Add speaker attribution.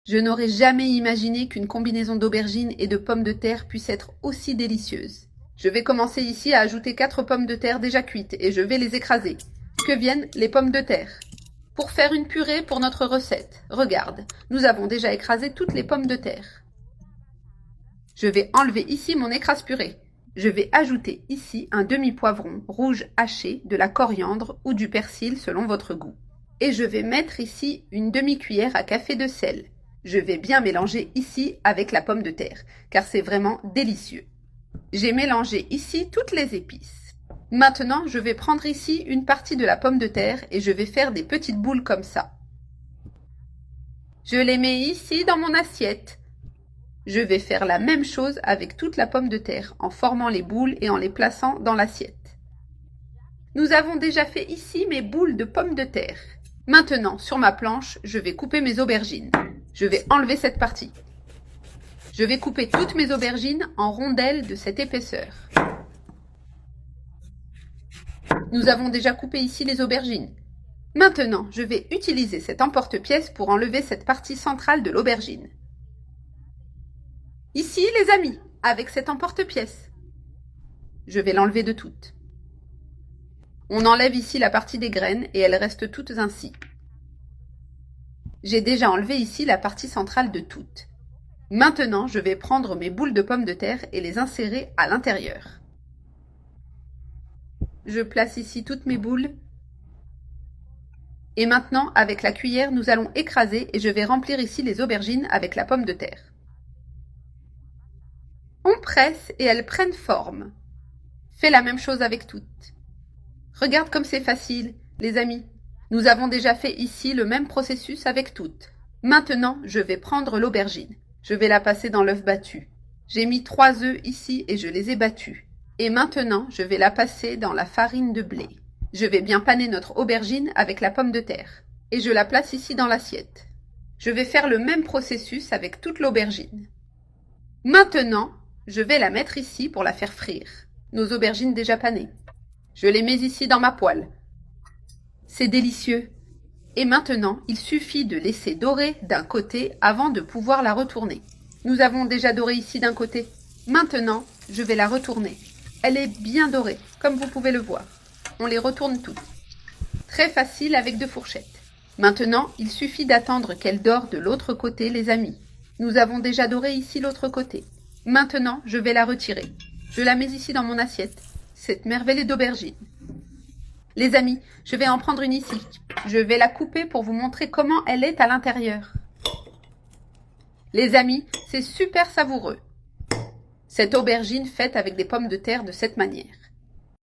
Speaker 1: Je n'aurais jamais imaginé qu'une combinaison d'aubergines et de pommes de terre puisse être aussi délicieuse. Je vais commencer ici à ajouter 4 pommes de terre déjà cuites et je vais les écraser. Que viennent les pommes de terre. Pour faire une purée pour notre recette, regarde, nous avons déjà écrasé toutes les pommes de terre. Je vais enlever ici mon écrase-purée. Je vais ajouter ici un demi-poivron rouge haché, de la coriandre ou du persil selon votre goût. Et je vais mettre ici une demi-cuillère à café de sel. Je vais bien mélanger ici avec la pomme de terre, car c'est vraiment délicieux. J'ai mélangé ici toutes les épices. Maintenant, je vais prendre ici une partie de la pomme de terre et je vais faire des petites boules comme ça. Je les mets ici dans mon assiette. Je vais faire la même chose avec toute la pomme de terre, en formant les boules et en les plaçant dans l'assiette. Nous avons déjà fait ici mes boules de pommes de terre. Maintenant, sur ma planche, je vais couper mes aubergines. Je vais enlever cette partie. Je vais couper toutes mes aubergines en rondelles de cette épaisseur. Nous avons déjà coupé ici les aubergines. Maintenant, je vais utiliser cet emporte-pièce pour enlever cette partie centrale de l'aubergine. Ici, les amis, avec cet emporte-pièce. Je vais l'enlever de toutes. On enlève ici la partie des graines et elles restent toutes ainsi. J'ai déjà enlevé ici la partie centrale de toutes. Maintenant, je vais prendre mes boules de pommes de terre et les insérer à l'intérieur. Je place ici toutes mes boules. Et maintenant, avec la cuillère, nous allons écraser et je vais remplir ici les aubergines avec la pomme de terre. On presse et elles prennent forme. Fais la même chose avec toutes. Regarde comme c'est facile, les amis. Nous avons déjà fait ici le même processus avec toutes. Maintenant, je vais prendre l'aubergine. Je vais la passer dans l'œuf battu. J'ai mis 3 œufs ici et je les ai battus. Et maintenant, je vais la passer dans la farine de blé. Je vais bien paner notre aubergine avec la pomme de terre. Et je la place ici dans l'assiette. Je vais faire le même processus avec toute l'aubergine. Maintenant, je vais la mettre ici pour la faire frire. Nos aubergines déjà panées. Je les mets ici dans ma poêle. C'est délicieux. Et maintenant, il suffit de laisser dorer d'un côté avant de pouvoir la retourner. Nous avons déjà doré ici d'un côté. Maintenant, je vais la retourner. Elle est bien dorée, comme vous pouvez le voir. On les retourne toutes. Très facile avec 2 fourchettes. Maintenant, il suffit d'attendre qu'elle dore de l'autre côté, les amis. Nous avons déjà doré ici l'autre côté. Maintenant, je vais la retirer. Je la mets ici dans mon assiette. Cette merveille d'aubergine. Les amis, je vais en prendre une ici. Je vais la couper pour vous montrer comment elle est à l'intérieur. Les amis, c'est super savoureux. Cette aubergine faite avec des pommes de terre de cette manière.